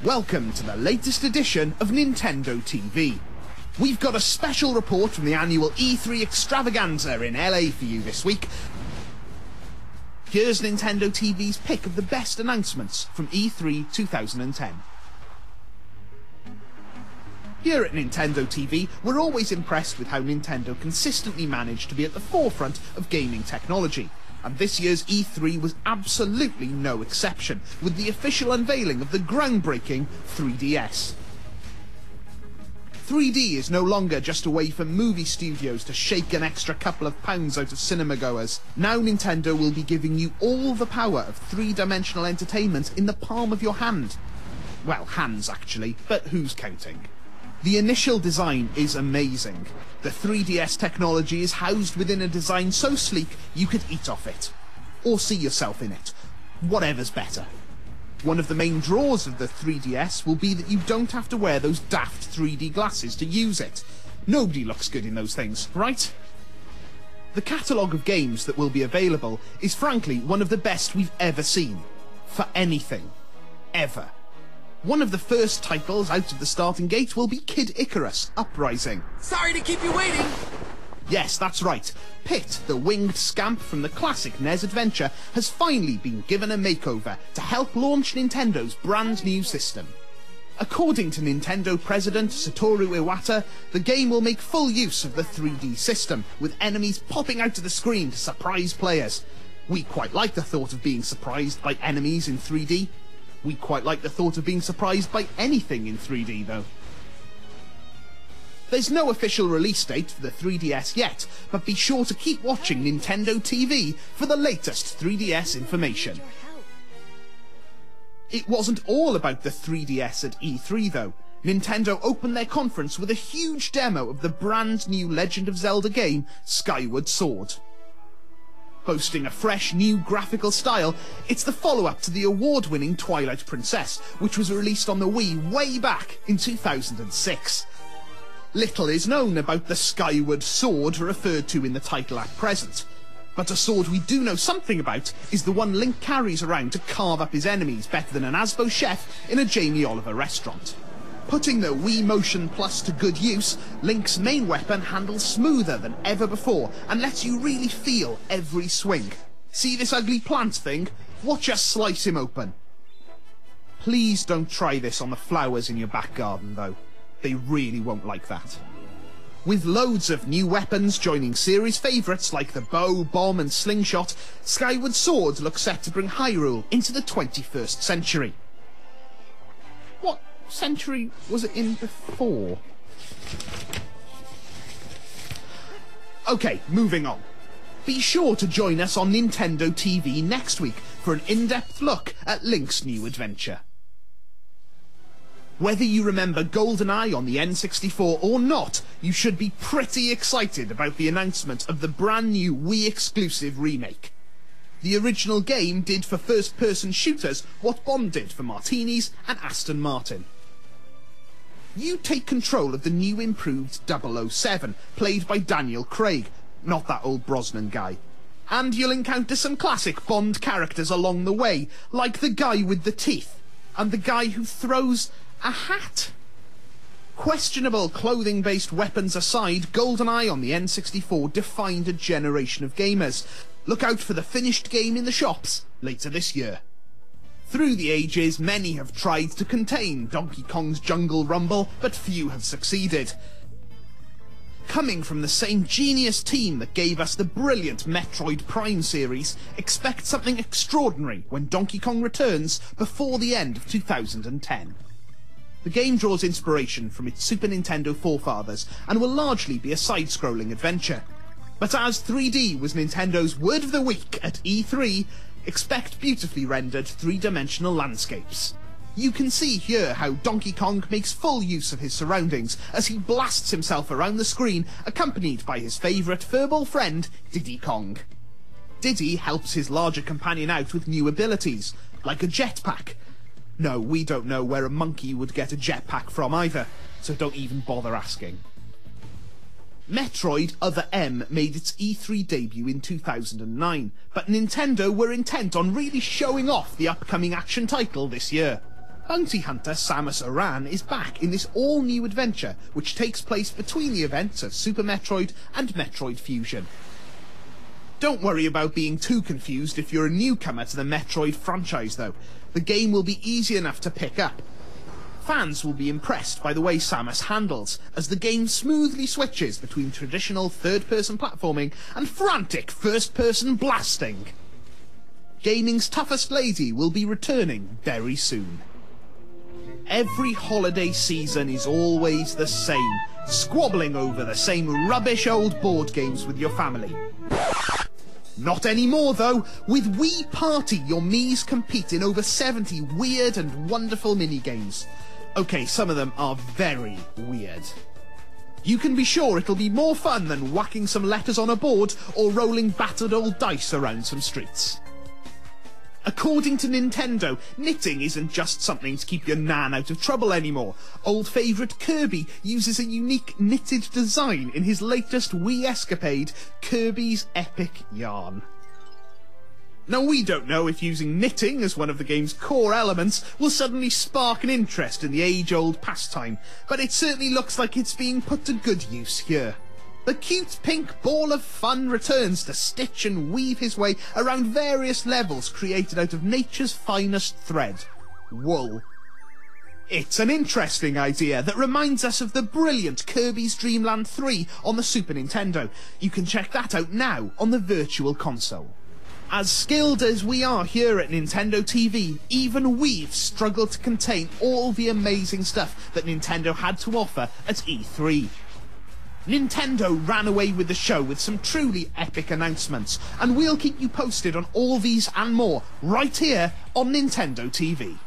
Welcome to the latest edition of Nintendo TV. We've got a special report from the annual E3 Extravaganza in LA for you this week. Here's Nintendo TV's pick of the best announcements from E3 2010. Here at Nintendo TV, we're always impressed with how Nintendo consistently managed to be at the forefront of gaming technology. And this year's E3 was absolutely no exception, with the official unveiling of the groundbreaking 3DS. 3D is no longer just a way for movie studios to shake an extra couple of pounds out of cinema goers. Now Nintendo will be giving you all the power of three-dimensional entertainment in the palm of your hand. Well, hands actually, but who's counting? The initial design is amazing. The 3DS technology is housed within a design so sleek you could eat off it. Or see yourself in it. Whatever's better. One of the main draws of the 3DS will be that you don't have to wear those daft 3D glasses to use it. Nobody looks good in those things, right? The catalogue of games that will be available is frankly one of the best we've ever seen. For anything. Ever. One of the first titles out of the starting gate will be Kid Icarus Uprising. Sorry to keep you waiting! Yes, that's right. Pit, the winged scamp from the classic NES adventure, has finally been given a makeover to help launch Nintendo's brand new system. According to Nintendo President Satoru Iwata, the game will make full use of the 3D system, with enemies popping out of the screen to surprise players. We quite like the thought of being surprised by enemies in 3D. We quite like the thought of being surprised by anything in 3D, though. There's no official release date for the 3DS yet, but be sure to keep watching Nintendo TV for the latest 3DS information. It wasn't all about the 3DS at E3, though. Nintendo opened their conference with a huge demo of the brand new Legend of Zelda game, Skyward Sword. Boasting a fresh new graphical style, it's the follow-up to the award-winning Twilight Princess, which was released on the Wii way back in 2006. Little is known about the Skyward Sword referred to in the title at present, but a sword we do know something about is the one Link carries around to carve up his enemies better than an Asbo chef in a Jamie Oliver restaurant. Putting the Wii Motion Plus to good use, Link's main weapon handles smoother than ever before and lets you really feel every swing. See this ugly plant thing? Watch us slice him open. Please don't try this on the flowers in your back garden though. They really won't like that. With loads of new weapons joining series favourites like the bow, bomb and slingshot, Skyward Sword looks set to bring Hyrule into the 21st century. What century was it in before? Okay, moving on. Be sure to join us on Nintendo TV next week for an in-depth look at Link's new adventure. Whether you remember GoldenEye on the N64 or not, you should be pretty excited about the announcement of the brand new Wii exclusive remake. The original game did for first-person shooters what Bond did for Martinis and Aston Martin. You take control of the new improved 007, played by Daniel Craig, not that old Brosnan guy. And you'll encounter some classic Bond characters along the way, like the guy with the teeth, and the guy who throws a hat. Questionable clothing-based weapons aside, GoldenEye on the N64 defined a generation of gamers. Look out for the finished game in the shops later this year. Through the ages, many have tried to contain Donkey Kong's jungle rumble, but few have succeeded. Coming from the same genius team that gave us the brilliant Metroid Prime series, expect something extraordinary when Donkey Kong returns before the end of 2010. The game draws inspiration from its Super Nintendo forefathers and will largely be a side-scrolling adventure. But as 3D was Nintendo's word of the week at E3, expect beautifully rendered three-dimensional landscapes. You can see here how Donkey Kong makes full use of his surroundings as he blasts himself around the screen, accompanied by his favourite furball friend, Diddy Kong. Diddy helps his larger companion out with new abilities, like a jetpack. No, we don't know where a monkey would get a jetpack from either, so don't even bother asking. Metroid Other M made its E3 debut in 2009, but Nintendo were intent on really showing off the upcoming action title this year. Bounty hunter Samus Aran is back in this all-new adventure, which takes place between the events of Super Metroid and Metroid Fusion. Don't worry about being too confused if you're a newcomer to the Metroid franchise though. The game will be easy enough to pick up. Fans will be impressed by the way Samus handles, as the game smoothly switches between traditional third-person platforming and frantic first-person blasting. Gaming's toughest lady will be returning very soon. Every holiday season is always the same, squabbling over the same rubbish old board games with your family. Not anymore though. With Wii Party, your Miis compete in over 70 weird and wonderful minigames. Okay, some of them are very weird. You can be sure it'll be more fun than whacking some letters on a board or rolling battered old dice around some streets. According to Nintendo, knitting isn't just something to keep your nan out of trouble anymore. Old favourite Kirby uses a unique knitted design in his latest Wii escapade, Kirby's Epic Yarn. Now we don't know if using knitting as one of the game's core elements will suddenly spark an interest in the age-old pastime, but it certainly looks like it's being put to good use here. The cute pink ball of fun returns to stitch and weave his way around various levels created out of nature's finest thread, wool. It's an interesting idea that reminds us of the brilliant Kirby's Dream Land 3 on the Super Nintendo. You can check that out now on the Virtual Console. As skilled as we are here at Nintendo TV, even we've struggled to contain all the amazing stuff that Nintendo had to offer at E3. Nintendo ran away with the show with some truly epic announcements, and we'll keep you posted on all these and more right here on Nintendo TV.